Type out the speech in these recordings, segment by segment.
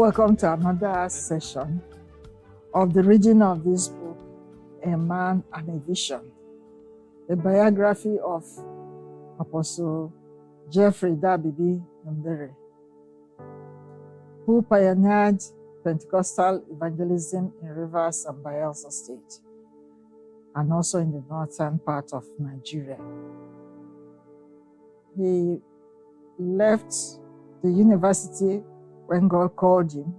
welcome to another session of the reading of this book, A Man and a Vision, a biography of Apostle Jeffrey Dabibi Numbere, who pioneered Pentecostal evangelism in Rivers and Bayelsa State, and also in the northern part of Nigeria. He left the university when God called him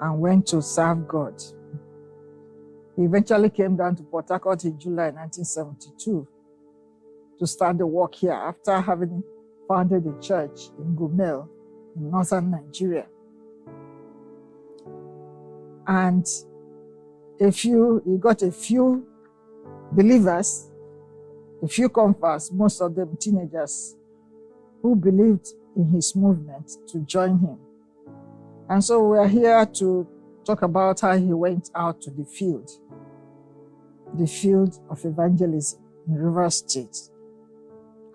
and went to serve God. He eventually came down to Port Harcourt in July 1972 to start the work here after having founded a church in Gumel in northern Nigeria. And he got a few believers, a few converts, most of them teenagers, who believed in his movement to join him. And so we're here to talk about how he went out to the field of evangelism in Rivers State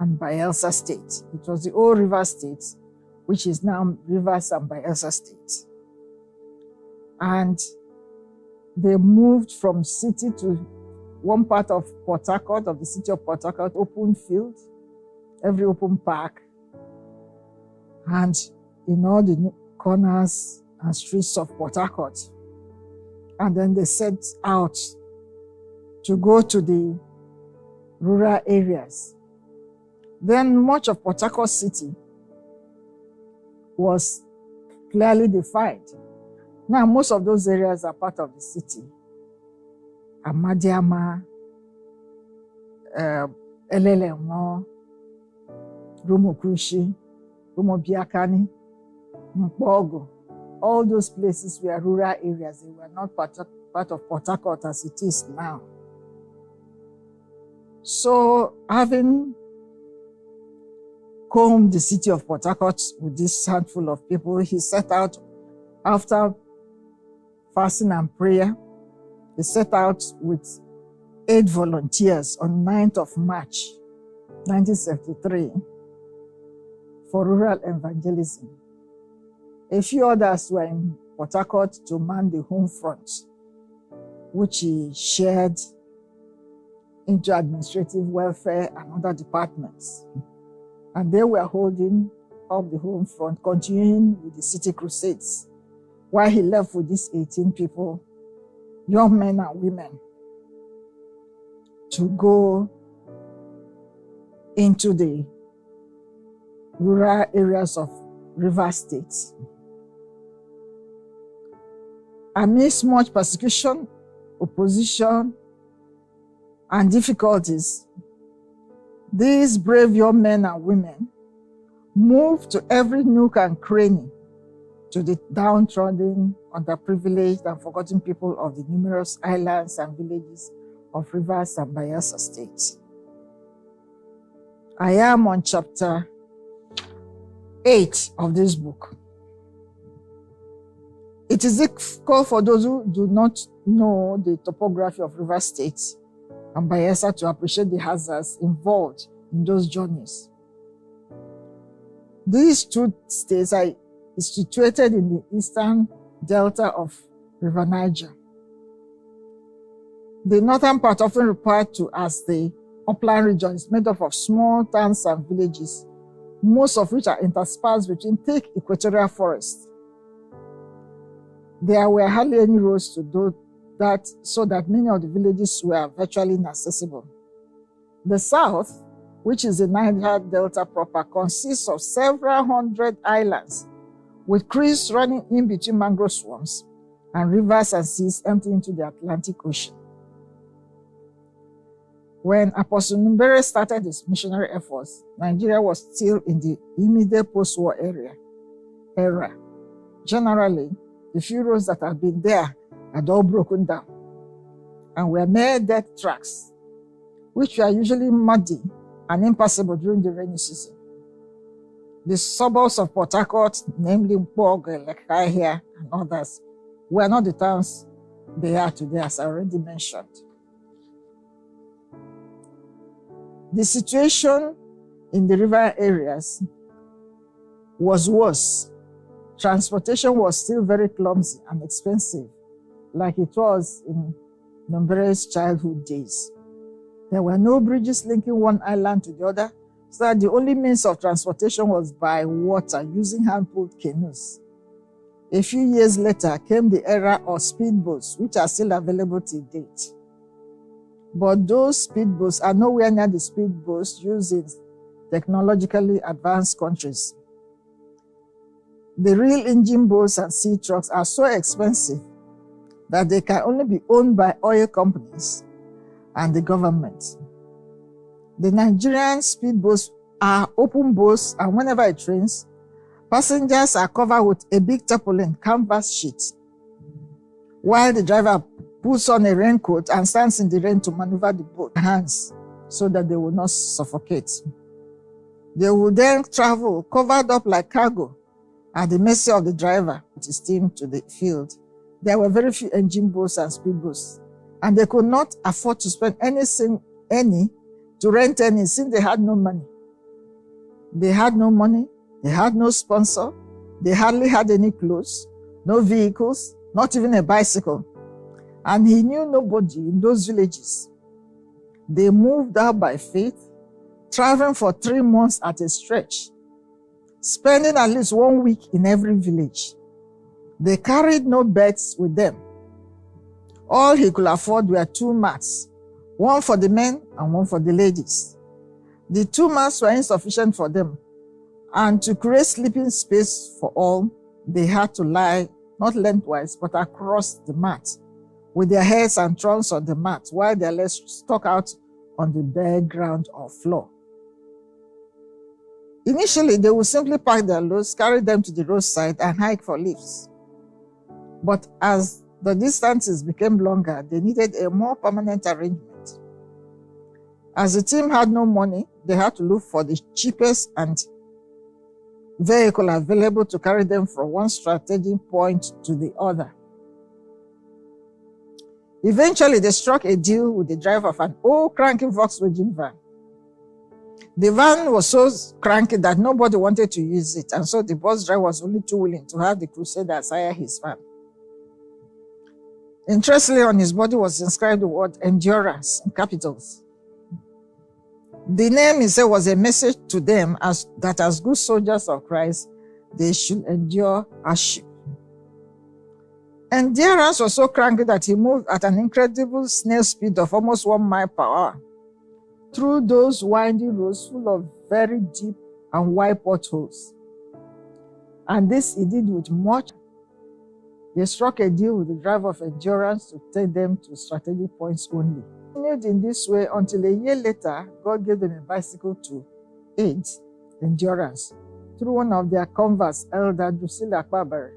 and Bayelsa State. It was the old Rivers State, which is now Rivers and Bayelsa State. And they moved from city to one part of Port Harcourt, of the city of Port Harcourt, open field, every open park, and in all the corners and streets of Port Harcourt. And then they set out to go to the rural areas. Then much of Port Harcourt City was clearly defined. Now, most of those areas are part of the city. Amadiama, Elelenwo, Rumukushi, Rumobiakani, Mpogo. All those places were rural areas. They were not part of Port Harcourt as it is now. So, having combed the city of Port Harcourt with this handful of people, he set out after fasting and prayer. He set out with 8 volunteers on 9th of March, 1973, for rural evangelism. A few others were in Port Harcourt to man the home front, which he shared into administrative welfare and other departments. And they were holding up the home front, continuing with the city crusades, while he left with these 18 people, young men and women, to go into the rural areas of Rivers State. Amidst much persecution, opposition, and difficulties, these brave young men and women moved to every nook and cranny to the downtrodden, underprivileged, and forgotten people of the numerous islands and villages of Rivers and Bayelsa State. I am on chapter 8 of this book. It is difficult for those who do not know the topography of Rivers State and Bayelsa to appreciate the hazards involved in those journeys. These two states are situated in the eastern delta of River Niger. The northern part, often referred to as the upland region, is made up of small towns and villages, most of which are interspersed between thick equatorial forests. There were hardly any roads to do that, so that many of the villages were virtually inaccessible. The south, which is the Niger Delta proper, consists of several hundred islands, with creeks running in between mangrove swamps and rivers and seas emptying into the Atlantic Ocean. When Apostle Numbere started his missionary efforts, Nigeria was still in the immediate post-war era. Generally, the few roads that had been there had all broken down and were mere dirt tracks, which were usually muddy and impassable during the rainy season. The suburbs of Port Harcourt, namely Mpogo, Lekahia, and others, were not the towns they are today, as I already mentioned. The situation in the river areas was worse transportation was still very clumsy and expensive, like it was in Numbere's childhood days. There were no bridges linking one island to the other, so that the only means of transportation was by water, using hand-pulled canoes. A few years later came the era of speedboats, which are still available to date. But those speedboats are nowhere near the speedboats used in technologically advanced countries. The real engine boats and sea trucks are so expensive that they can only be owned by oil companies and the government. The Nigerian speedboats are open boats, and whenever it rains, passengers are covered with a big tarpaulin canvas sheet, while the driver puts on a raincoat and stands in the rain to maneuver the boat hands so that they will not suffocate. They will then travel covered up like cargo at the mercy of the driver with his team to the field. There were very few engine boats and speedboats, and they could not afford to spend to rent any, since they had no money. They had no money, they had no sponsor, they hardly had any clothes, no vehicles, not even a bicycle. And he knew nobody in those villages. They moved out by faith, traveling for 3 months at a stretch, spending at least 1 week in every village. They carried no beds with them. All he could afford were 2 mats, one for the men and one for the ladies. The 2 mats were insufficient for them, and to create sleeping space for all, they had to lie not lengthwise but across the mat, with their heads and trunks on the mat, while their legs stuck out on the bare ground or floor. Initially, they would simply pack their loads, carry them to the roadside, and hike for lifts. But as the distances became longer, they needed a more permanent arrangement. As the team had no money, they had to look for the cheapest and vehicle available to carry them from one strategic point to the other. Eventually, they struck a deal with the driver of an old cranky Volkswagen van. The van was so cranky that nobody wanted to use it, and so the bus driver was only too willing to have the Crusaders hire his van. Interestingly, on his body was inscribed the word endurance in capitals. The name, he said, was a message to them that as good soldiers of Christ, they should endure hardship. Endurance was so cranky that he moved at an incredible snail speed of almost 1 mile per hour through those winding roads full of very deep and wide potholes. And this he did with much. They struck a deal with the driver of endurance to take them to strategic points only. Continued in this way until a year later, God gave them a bicycle to aid endurance through one of their converts, Elder Drusilla Akpabere,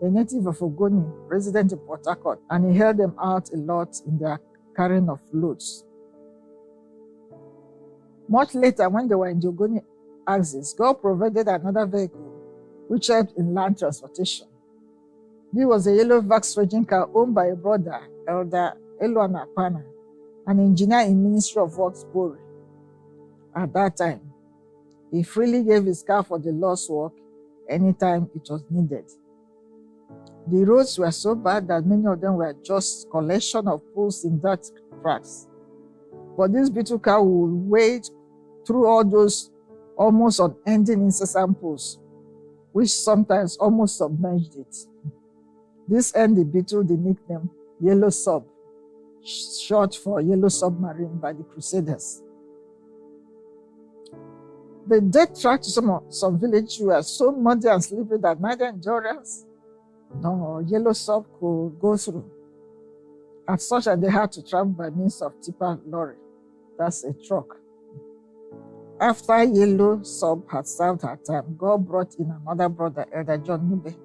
a native of Ogoni, resident in Port Harcourt, and he helped them out a lot in their carrying of loads. Much later, when they were in the Ogoni axis, God provided another vehicle which helped in land transportation. This was a yellow Volkswagen car owned by a brother, Elder Eluana Pana, an engineer in Ministry of Works, Bori. At that time, he freely gave his car for the Lord's work anytime it was needed. The roads were so bad that many of them were just collection of pools in dirt tracks. But this beetle car would wade through all those almost unending incessant pools, which sometimes almost submerged it. This earned the beetle the nickname Yellow Sub, short for Yellow Submarine, by the Crusaders. The dirt track to some villages were so muddy and slippery that neither endurance nor Yellow Sub could go through. As such, they had to travel by means of tipper lorry. That's a truck. After Yellow Sub had served her time, God brought in another brother, Elder John Numbere,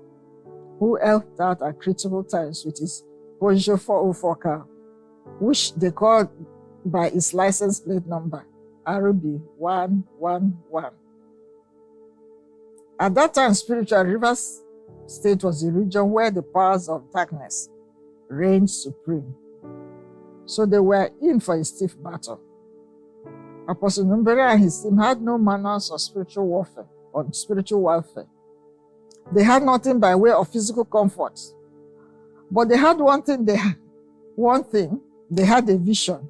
who helped out at critical times with his Peugeot 404 car, which they called by its license plate number, RB111. At that time, spiritual Rivers State was the region where the powers of darkness reigned supreme. So they were in for a stiff battle. Apostle Numbere and his team had no manners of spiritual warfare. They had nothing by way of physical comfort. But they had one thing, they had a vision.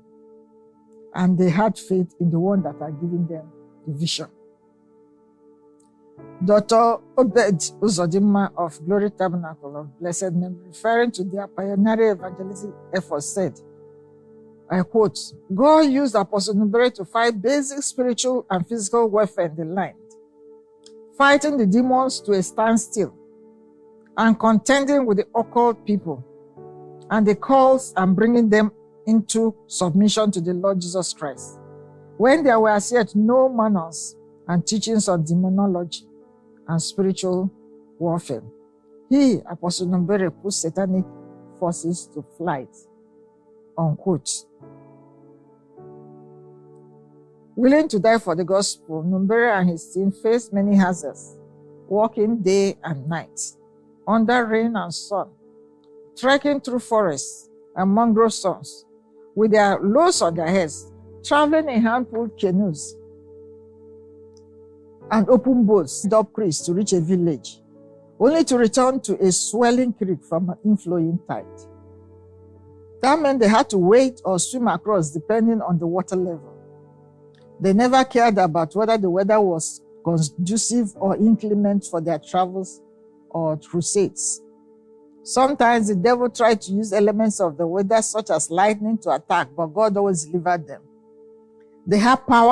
And they had faith in the one that had given them the vision. Dr. Obed Uzodimma of Glory Tabernacle of Blessed Memory, referring to their pioneering evangelistic efforts, said, I quote, God used Apostle Numbere to fight basic spiritual and physical warfare in the land, fighting the demons to a standstill and contending with the occult people and the cults and bringing them into submission to the Lord Jesus Christ. When there were as yet no manners and teachings on demonology and spiritual warfare, he, Apostle Numbere, put satanic forces to flight, unquote. Willing to die for the gospel, Numbere and his team faced many hazards, walking day and night, under rain and sun, trekking through forests and mangrove swamps, with their loads on their heads, traveling in hand-pulled canoes and open boats up creeks to reach a village, only to return to a swelling creek from an inflowing tide. That meant they had to wade or swim across depending on the water level. They never cared about whether the weather was conducive or inclement for their travels or crusades. Sometimes the devil tried to use elements of the weather, such as lightning, to attack, but God always delivered them. They had power